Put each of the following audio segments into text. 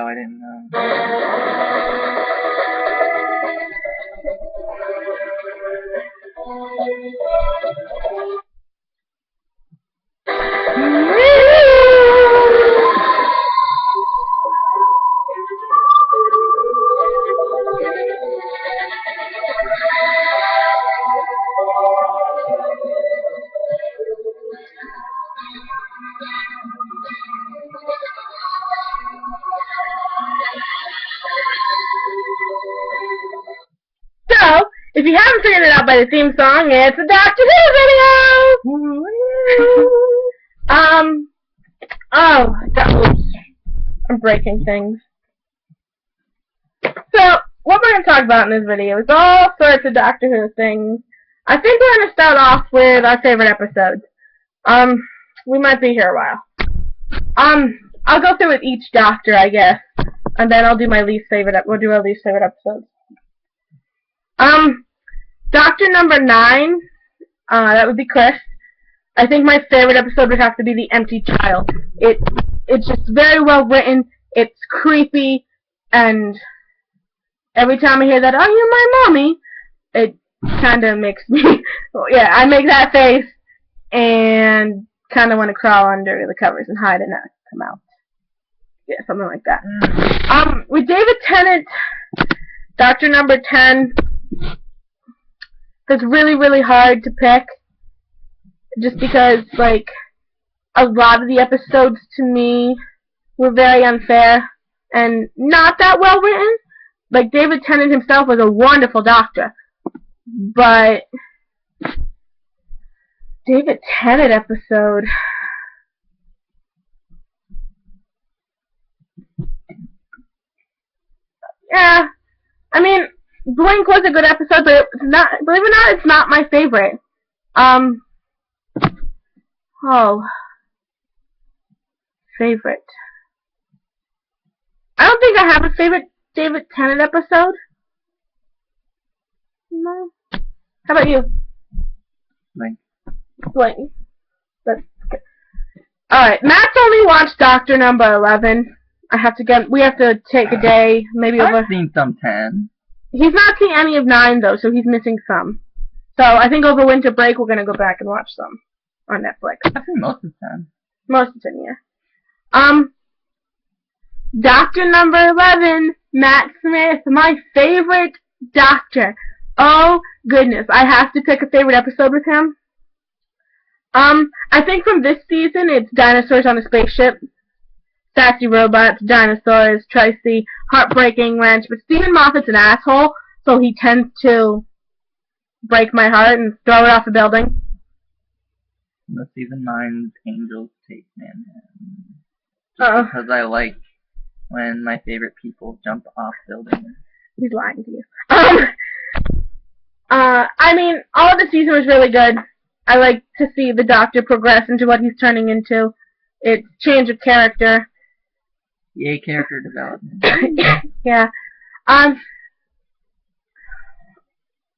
I didn't know. So, if you haven't figured it out by the theme song, it's a Doctor Who video! Oops. I'm breaking things. So, what we're going to talk about in this video is all sorts of Doctor Who things. I think we're going to start off with our favorite episodes. We might be here a while. I'll go through with each Doctor, I guess, and then I'll do my least favorite. We'll do our least favorite episodes. Doctor number 9, that would be Chris. I think my favorite episode would have to be The Empty Child. It's just very well written, it's creepy, and every time I hear that, "Oh, you're my mommy," it kinda makes me, yeah, I make that face, and kinda want to crawl under the covers and hide and not come out. Yeah, something like that. With David Tennant, Doctor number 10, it's really, really hard to pick, just because, like, a lot of the episodes to me were very unfair and not that well written. Like, David Tennant himself was a wonderful Doctor, but David Tennant episode, yeah, I mean, Blink was a good episode, but it's not, believe it or not, it's not my favorite. Favorite. I don't think I have a favorite David Tennant episode. No. How about you? Blink. Blink. That's good. Alright, Matt's only watched Doctor number 11. We have to take a day, maybe over. I've seen some 10. He's not seen any of 9 though, so he's missing some. So I think over winter break we're gonna go back and watch some on Netflix. I've seen most of 10. Most of 10, yeah. Doctor number 11, Matt Smith, my favorite Doctor. Oh goodness, I have to pick a favorite episode with him. I think from this season it's Dinosaurs on a Spaceship. Sassy robots, dinosaurs, Tracy, heartbreaking wrench, but Stephen Moffat's an asshole, so he tends to break my heart and throw it off a building. The season 9's Angels Take Manhattan. Because I like when my favorite people jump off buildings. He's lying to you. I mean, all of the season was really good. I like to see the Doctor progress into what he's turning into. It's change of character. Yay, character development. Yeah.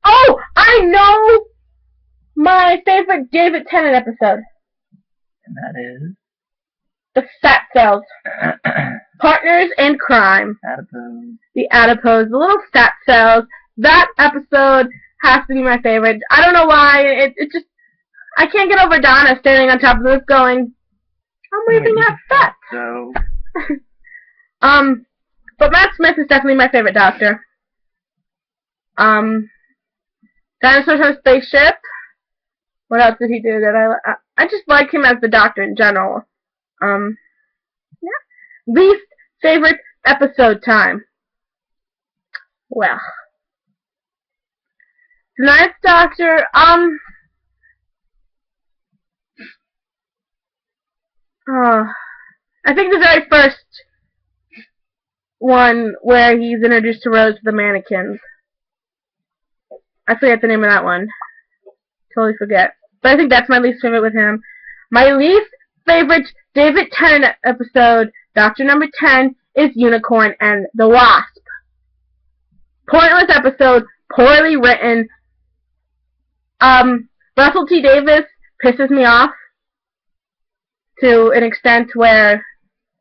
Oh, I know my favorite David Tennant episode. And that is? The Fat Cells. Partners in Crime. Adipose. The Adipose. The little Fat Cells. That episode has to be my favorite. I don't know why. It just, I can't get over Donna standing on top of the roof going, "I'm waving at fat." So. But Matt Smith is definitely my favorite Doctor. Dinosaurs on a Spaceship. What else did he do that I just like him as the Doctor in general. Yeah. Least favorite episode time. Well, tonight's Doctor, I think the very first one where he's introduced to Rose the mannequins. I forget the name of that one. Totally forget. But I think that's my least favorite with him. My least favorite David Tennant episode, Doctor number 10, is Unicorn and the Wasp. Pointless episode, poorly written. Russell T. Davies pisses me off to an extent where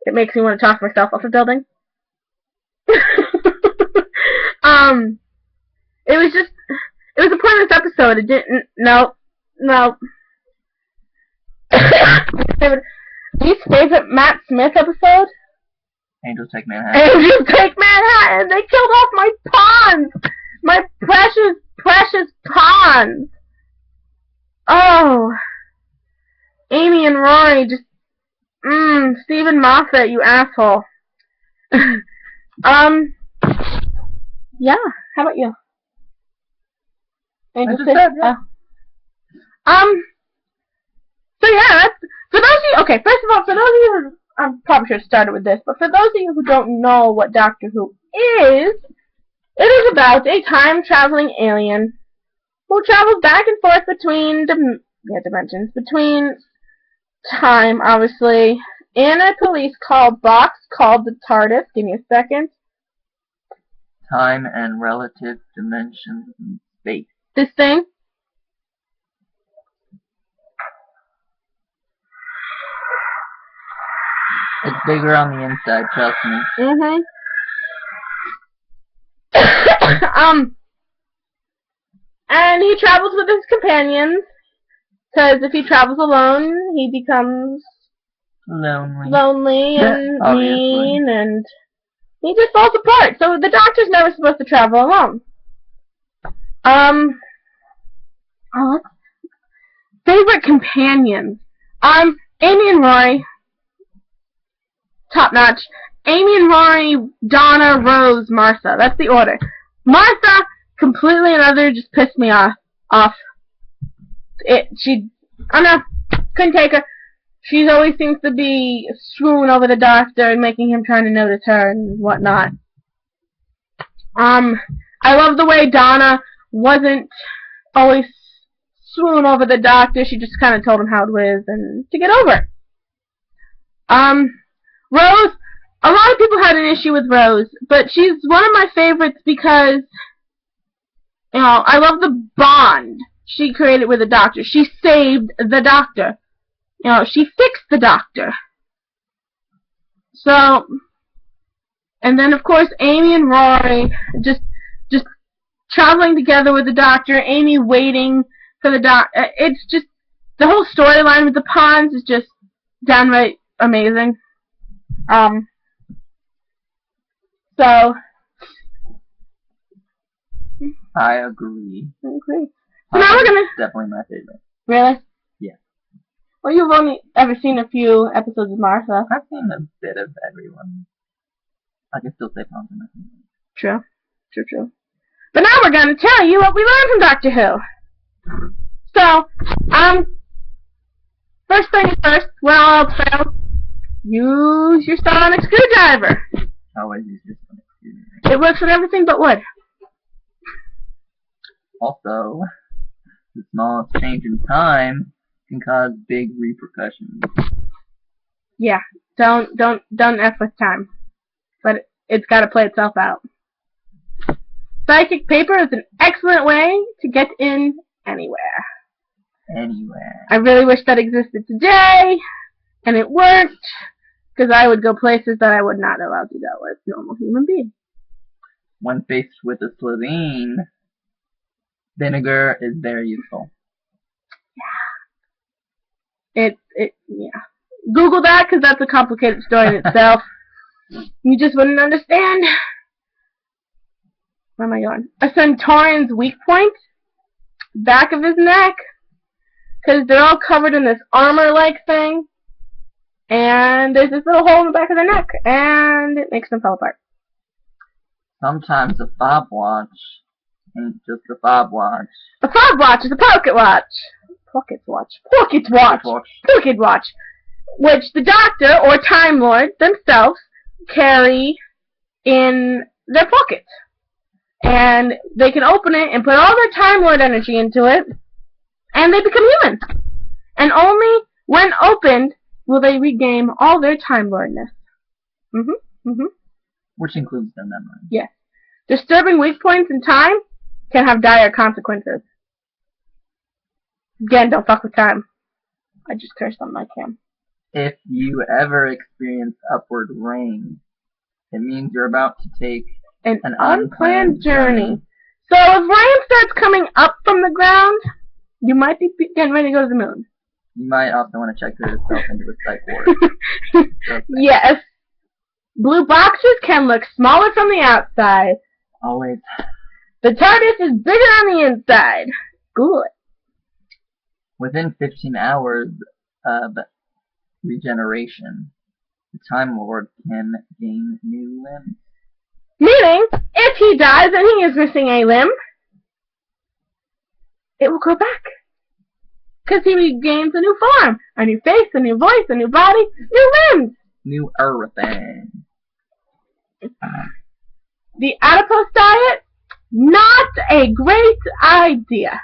it makes me want to toss myself off a building. It was just, it was a pointless episode. It didn't, no. Least favorite Matt Smith episode? Angels Take Manhattan. Angels Take Manhattan! They killed off my pawns! My precious, precious pawns! Oh. Amy and Rory just, Stephen Moffat, you asshole. Yeah, how about you? Angels Take, yeah. So yeah, that's, for those of you, okay, first of all, for those of you, I probably should have started with this, but for those of you who don't know what Doctor Who is, it is about a time-traveling alien who travels back and forth between dimensions, between time, obviously, in a police box called the TARDIS. Give me a second. Time and relative dimensions in space. This thing. It's bigger on the inside, trust me. And he travels with his companions, because if he travels alone, he becomes lonely and mean, and he just falls apart. So the Doctor's never supposed to travel alone. Favorite companions. Amy and Rory. Top notch. Amy and Rory, Donna, Rose, Martha. That's the order. Martha, completely and utterly just pissed me off. I don't know, couldn't take her. She always seems to be swooning over the Doctor and making him trying to notice her and whatnot. I love the way Donna wasn't always swooning over the Doctor. She just kind of told him how it was and to get over it. Rose, a lot of people had an issue with Rose, but she's one of my favorites because, you know, I love the bond she created with the Doctor. She saved the Doctor. You know, she fixed the Doctor. So, and then of course Amy and Rory just traveling together with the Doctor, Amy waiting for the Doctor. It's just, the whole storyline with the Ponds is just downright amazing. So I agree. So now we're gonna... Definitely my favorite. Really? Yeah. Well, you've only ever seen a few episodes of Martha. I've seen a bit of everyone. I can still say Ponds in my favorite. True. But now we're gonna tell you what we learned from Doctor Who. So, first thing first, when all else fails, use your sonic screwdriver. Always use your sonic screwdriver. It works with everything but wood. Also, the smallest change in time can cause big repercussions. Yeah, don't F with time. But it's gotta play itself out. Psychic paper is an excellent way to get in anywhere. I really wish that existed today, and it worked, because I would go places that I would not allow to go as normal human beings. When faced with a Slovene, vinegar is very useful. Yeah. Yeah. Google that, because that's a complicated story in itself. You just wouldn't understand. Where am I going? A Centaurian's weak point, back of his neck, because they're all covered in this armor-like thing, and there's this little hole in the back of their neck, and it makes them fall apart. Sometimes a fob watch ain't just a fob watch. A fob watch is a pocket watch. Pocket watch, which the Doctor or Time Lord themselves carry in their pocket. And they can open it and put all their Time Lord energy into it, and they become human. And only when opened will they regain all their Time Lordness. Which includes their memory. Yes. Disturbing weak points in time can have dire consequences. Again, don't fuck with time. I just cursed on my cam. If you ever experience upward rain, it means you're about to take An unplanned journey. So if rain starts coming up from the ground, you might be getting ready to go to the moon. You might also want to check yourself into the psych ward. Yes. Blue boxes can look smaller from the outside. Always. The TARDIS is bigger on the inside. Google it. Within 15 hours of regeneration, the Time Lord can gain new limbs. Meaning, if he dies and he is missing a limb, it will go back. Because he regains a new form, a new face, a new voice, a new body, new limbs. New everything. The adipose diet? Not a great idea.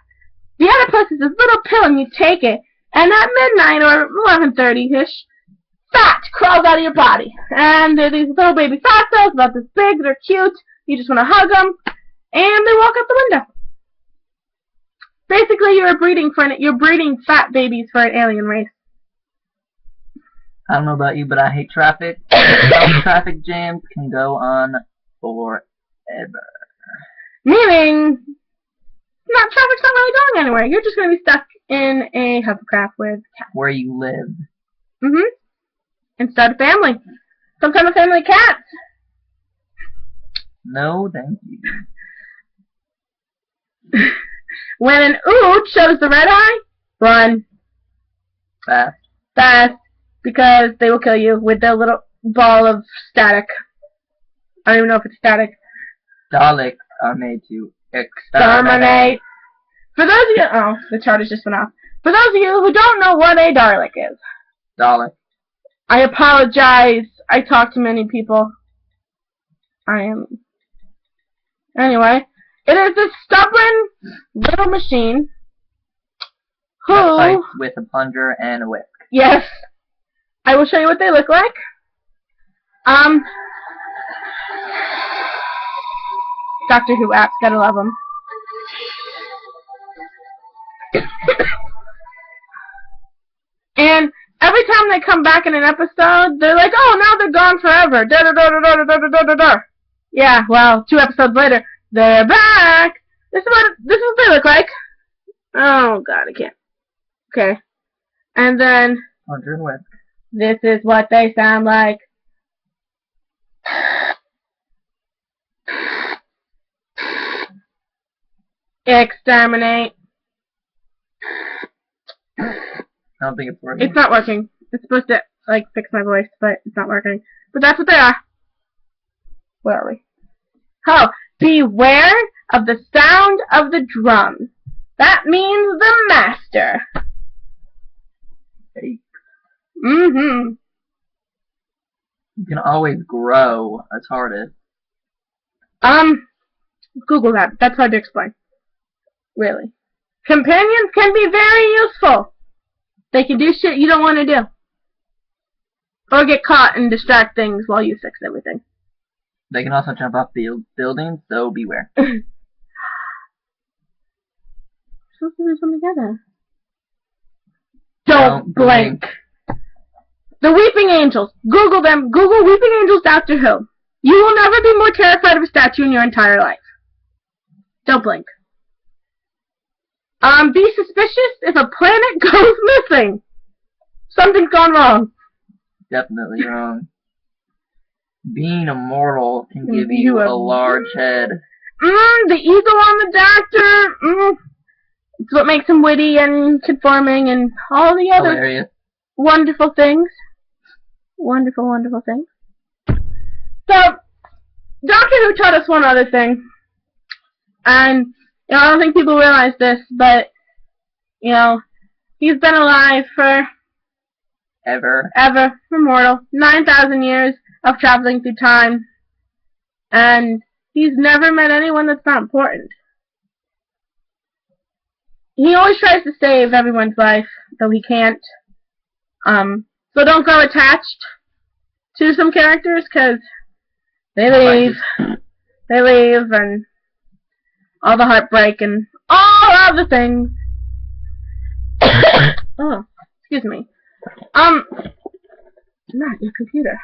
The adipose is this little pill and you take it, and at midnight or 11:30-ish, fat crawls out of your body. And they're these little baby fat cells about this big, they're cute, you just want to hug them, and they walk out the window. Basically, you're breeding fat babies for an alien race. I don't know about you, but I hate traffic. Some traffic jams can go on forever. Meaning, traffic's not really going anywhere. You're just going to be stuck in a hovercraft with cats. Where you live. Mm-hmm. And start a family. Some kind of family of cats. No, thank you. When an oot shows the red eye, run. Fast. Fast. Because they will kill you with their little ball of static. I don't even know if it's static. Daleks are made to exterminate. For those of you, oh, the chart has just went off. For those of you who don't know what a Dalek is. Dalek. I apologize. I talk to many people. Anyway, it is this stubborn little machine who fights with a plunger and a whip. Yes. I will show you what they look like. Doctor Who apps, gotta love them. And every time they come back in an episode, they're like, oh, now they're gone forever. Da da da da da da da da da. Yeah, well, 2 episodes later, they're back. This is what they look like. Oh God, I can't. Okay, and then plunger and whip. This is what they sound like. Exterminate. I don't think it's working. It's not working. It's supposed to, like, fix my voice, but it's not working. But that's what they are. Where are we? Oh, beware of the sound of the drums. That means the master. Hey. Mm-hmm. You can always grow a TARDIS. Google that. That's hard to explain. Really. Companions can be very useful. They can do shit you don't want to do. Or get caught and distract things while you fix everything. They can also jump off buildings, so beware. Supposed to do something together. Don't blink. The Weeping Angels. Google them. Google Weeping Angels Doctor Who. You will never be more terrified of a statue in your entire life. Don't blink. Be suspicious if a planet goes missing. Something's gone wrong. Definitely wrong. Being immortal can give you a large head. The eagle on the Doctor. It's what makes him witty and conforming and all the other hilarious. Wonderful things. Wonderful, wonderful things. So, Doctor Who taught us one other thing. And, you know, I don't think people realize this, but, you know, he's been alive for ever, immortal, 9,000 years of traveling through time, and he's never met anyone that's not important. He always tries to save everyone's life, though he can't. So don't grow attached to some characters, because they leave. They leave, and all the heartbreak and all of the things. Oh, excuse me. Not your computer.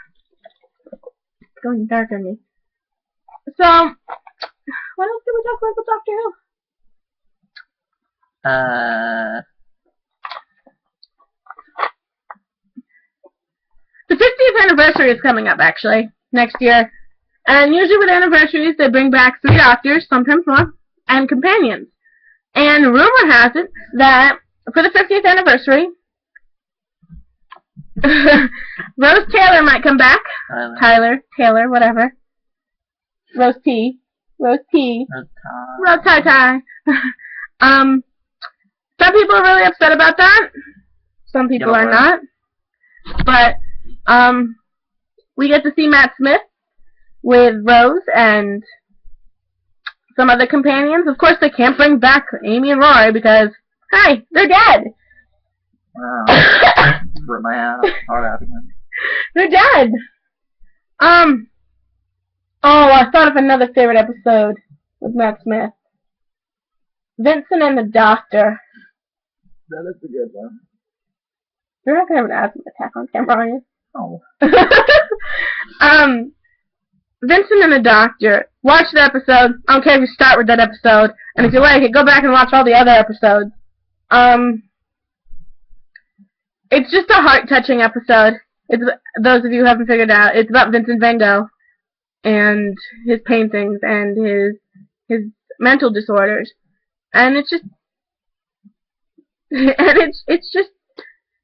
It's going dark on me. So, what else did we talk about with Doctor Who? The 50th anniversary is coming up, actually, next year. And usually with anniversaries, they bring back 3 Doctors, sometimes more, and companions. And rumor has it that for the 50th anniversary, Rose Taylor might come back. Taylor, whatever. Rose T. Rose Ty. Some people are really upset about that. Some people are not. But, we get to see Matt Smith with Rose and some other companions. Of course, they can't bring back Amy and Rory because, hey, they're dead. Wow. Rip my heart out again. They're dead. Oh, I thought of another favorite episode with Matt Smith. Vincent and the Doctor. That is a good one. You're not gonna have an asthma attack on camera, are you? Oh. Vincent and the Doctor. Watch the episode. I don't care if you start with that episode. And if you like it, go back and watch all the other episodes. It's just a heart-touching episode. It's, those of you who haven't figured it out, it's about Vincent van Gogh and his paintings and his mental disorders. And it's just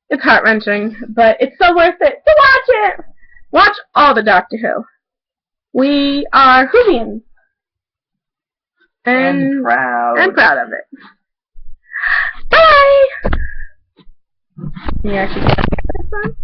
it's heart-wrenching, but it's so worth it to watch it. Watch all the Doctor Who. We are Whovians. And proud of it. Bye! Can you actually get this one?